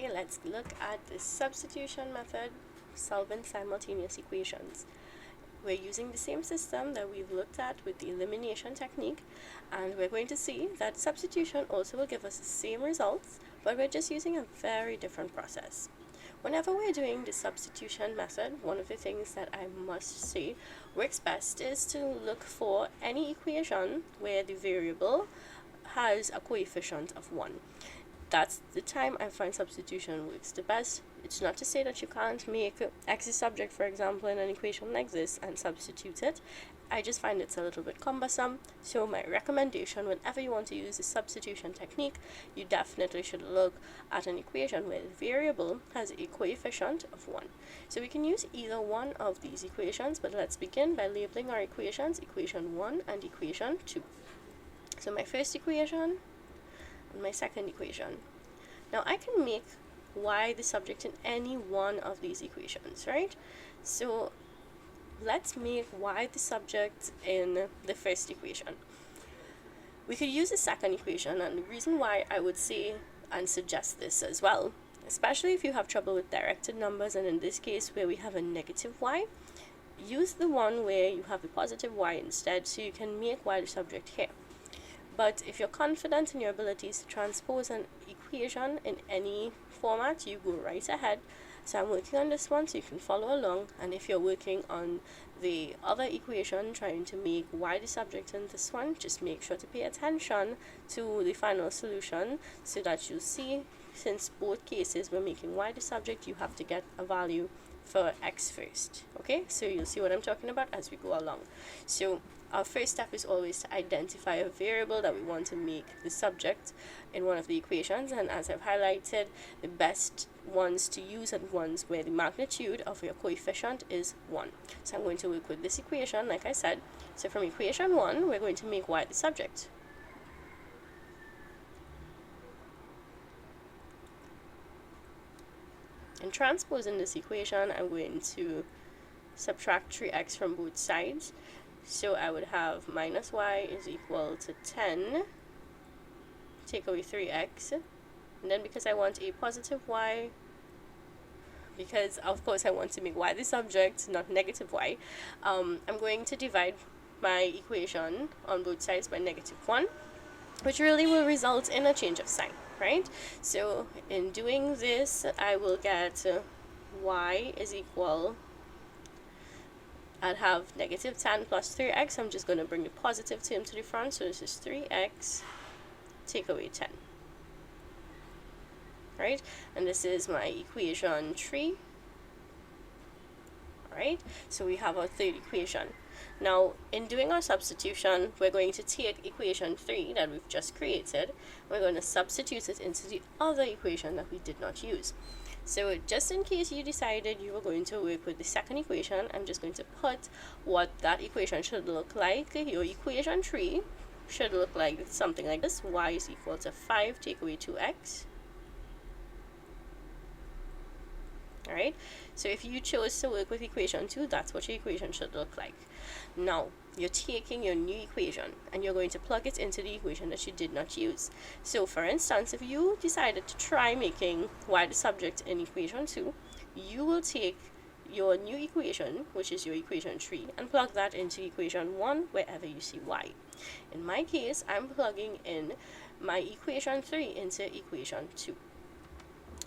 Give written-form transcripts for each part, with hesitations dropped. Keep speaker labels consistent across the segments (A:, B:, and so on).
A: Okay, let's look at the substitution method solving simultaneous equations. We're using the same system that we've looked at with the elimination technique, and we're going to see that substitution also will give us the same results, but we're just using a very different process. Whenever we're doing the substitution method, one of the things that I must say works best is to look for any equation where the variable has a coefficient of 1. That's the time I find substitution works the best. It's not to say that you can't make x is subject, for example, in an equation like this and substitute it. I just find it's a little bit cumbersome. So my recommendation, whenever you want to use the substitution technique, you definitely should look at an equation where the variable has a coefficient of 1. So we can use either one of these equations, but let's begin by labeling our equations, equation 1 and equation 2. So my first equation and my second equation. Now I can make y the subject in any one of these equations, right? So let's make y the subject in the first equation. We could use the second equation, and the reason why I would say and suggest this as well, especially if you have trouble with directed numbers, and in this case where we have a negative y, use the one where you have a positive y instead, so you can make y the subject here. But if you're confident in your abilities to transpose an equation in any format, you go right ahead. So I'm working on this one so you can follow along, and if you're working on the other equation trying to make y the subject in this one, just make sure to pay attention to the final solution so that you'll see, since both cases we're making y the subject, you have to get a value for x first. Okay, so you'll see what I'm talking about as we go along. So our first step is always to identify a variable that we want to make the subject in one of the equations, and as I've highlighted, the best ones to use are ones where the magnitude of your coefficient is 1. So I'm going to work with this equation, like I said. So from equation 1, we're going to make y the subject. In transposing this equation, I'm going to subtract 3x from both sides. So I would have minus y is equal to 10, take away 3x, and then because I want a positive y, because of course I want to make y the subject, not negative y, I'm going to divide my equation on both sides by -1, which really will result in a change of sign, right? So in doing this, I will get y is equal, I'd have -10 plus 3x. I'm just going to bring the positive term to the front, so this is 3x, take away 10. Right? And this is my equation 3. Alright, so we have our third equation. Now, in doing our substitution, we're going to take equation 3 that we've just created, we're going to substitute it into the other equation that we did not use. So just in case you decided you were going to work with the second equation, I'm just going to put what that equation should look like. Your equation 3 should look like something like this. Y is equal to 5, take away 2x. Alright, so if you chose to work with equation 2, that's what your equation should look like. Now, you're taking your new equation and you're going to plug it into the equation that you did not use. So for instance, if you decided to try making y the subject in equation 2, you will take your new equation, which is your equation 3, and plug that into equation 1 wherever you see y. In my case, I'm plugging in my equation 3 into equation 2.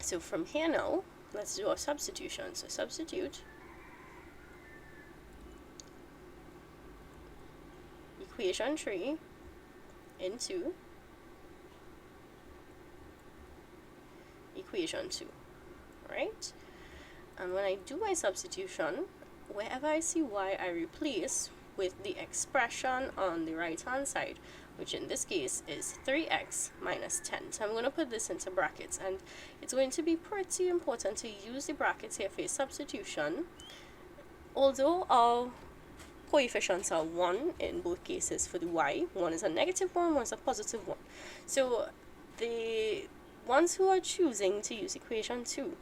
A: So from here now, let's do our substitution. So substitute equation 3 into equation 2, right? And when I do my substitution, wherever I see y, I replace with the expression on the right hand side, which in this case is 3x minus 10. So I'm going to put this into brackets, and it's going to be pretty important to use the brackets here for a substitution. Although our coefficients are 1 in both cases for the y, one is a -1, one is a +1. So the ones who are choosing to use equation 2,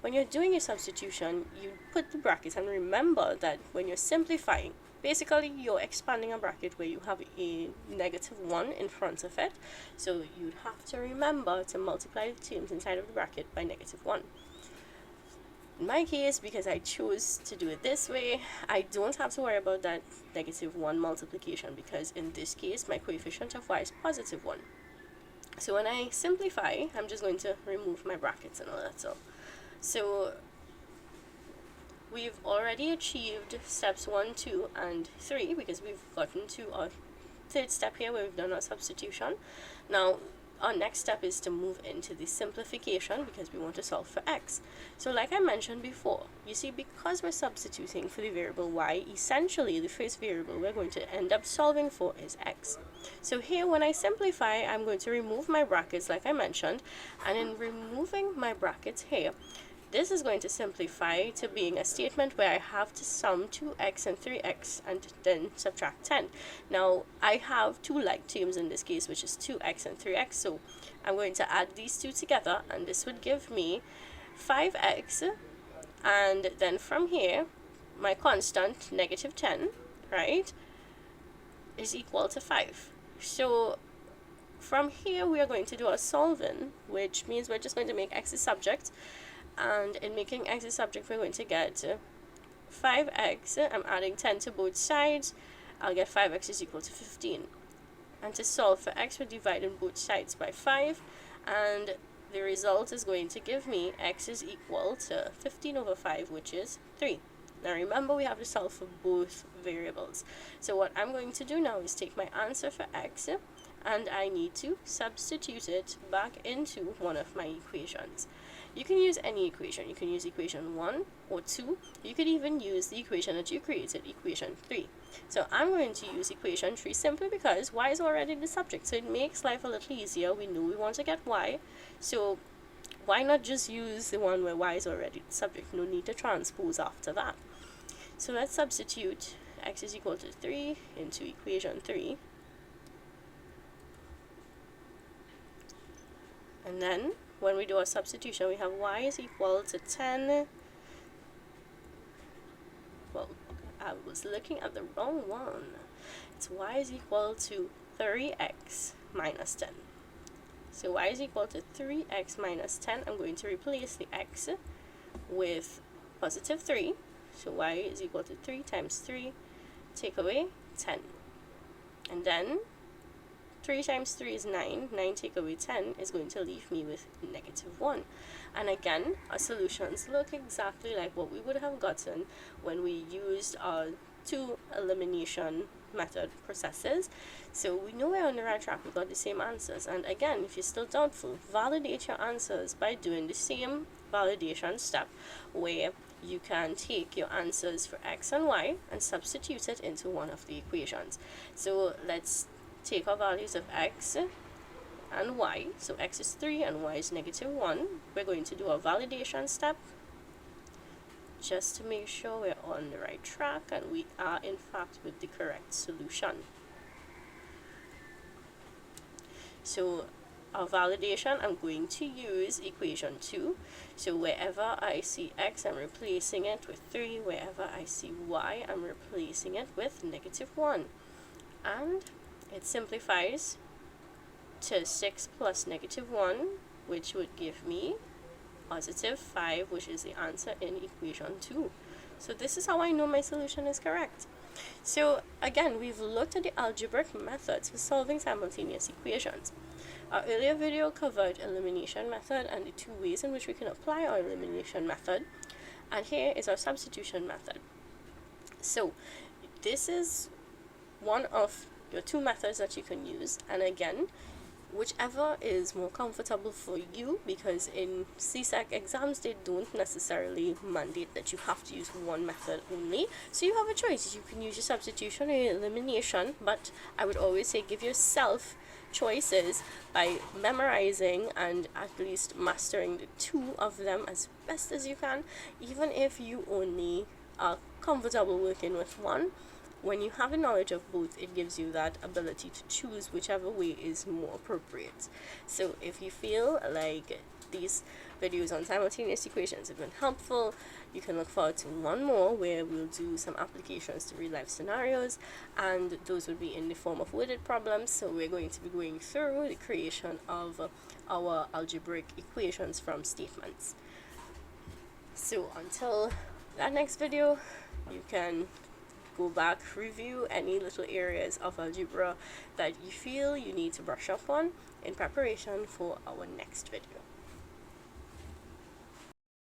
A: when you're doing your substitution, you put the brackets, and remember that when you're simplifying, basically you're expanding a bracket where you have a -1 in front of it, so you'd have to remember to multiply the terms inside of the bracket by -1. In my case, because I chose to do it this way, I don't have to worry about that -1 multiplication, because in this case my coefficient of y is +1. So when I simplify, I'm just going to remove my brackets and all that. So we've already achieved steps 1, 2, and 3, because we've gotten to our third step here where we've done our substitution. Now our next step is to move into the simplification, because we want to solve for x. So like I mentioned before, you see, because we're substituting for the variable y, essentially the first variable we're going to end up solving for is x. So here when I simplify, I'm going to remove my brackets like I mentioned, and in removing my brackets here, this is going to simplify to being a statement where I have to sum 2x and 3x and then subtract 10. Now, I have two like terms in this case, which is 2x and 3x, so I'm going to add these two together, and this would give me 5x, and then from here, my constant, -10, right, is equal to 5. So from here, we are going to do our solving, which means we're just going to make x a subject. And in making x a subject, we're going to get 5x, I'm adding 10 to both sides, I'll get 5x is equal to 15. And to solve for x, we're dividing both sides by 5, and the result is going to give me x is equal to 15/5, which is 3. Now remember, we have to solve for both variables. So what I'm going to do now is take my answer for x, and I need to substitute it back into one of my equations. You can use any equation. You can use equation 1 or 2. You could even use the equation that you created, equation 3. So I'm going to use equation 3 simply because y is already the subject, so it makes life a little easier. We know we want to get y, so why not just use the one where y is already the subject? No need to transpose after that. So let's substitute x is equal to 3 into equation 3. And then when we do our substitution, we have y is equal to 10. Well, I was looking at the wrong one. It's y is equal to 3x minus 10. So y is equal to 3x minus 10. I'm going to replace the x with positive 3. So y is equal to 3 times 3, take away 10. And then 3 times 3 is 9. 9 take away 10 is going to leave me with -1. And again, our solutions look exactly like what we would have gotten when we used our two elimination method processes. So we know we're on the right track. We got the same answers. And again, if you're still doubtful, validate your answers by doing the same validation step where you can take your answers for x and y and substitute it into one of the equations. So let's take our values of x and y. So x is 3 and y is -1. We're going to do a validation step just to make sure we're on the right track and we are in fact with the correct solution. So our validation, I'm going to use equation 2. So wherever I see x, I'm replacing it with 3. Wherever I see y, I'm replacing it with -1. And it simplifies to 6 plus -1, which would give me positive 5, which is the answer in equation 2. So this is how I know my solution is correct. So again, we've looked at the algebraic methods for solving simultaneous equations. Our earlier video covered elimination method and the two ways in which we can apply our elimination method. And here is our substitution method. So this is one of your two methods that you can use, and again, whichever is more comfortable for you, because in CSEC exams they don't necessarily mandate that you have to use one method only, so you have a choice. You can use your substitution or your elimination, but I would always say give yourself choices by memorizing and at least mastering the two of them as best as you can. Even if you only are comfortable working with one, when you have a knowledge of both, it gives you that ability to choose whichever way is more appropriate. So if you feel like these videos on simultaneous equations have been helpful, you can look forward to one more where we'll do some applications to real life scenarios, and those would be in the form of worded problems. So we're going to be going through the creation of our algebraic equations from statements. So until that next video, you can go back, review any little areas of algebra that you feel you need to brush up on in preparation for our next video.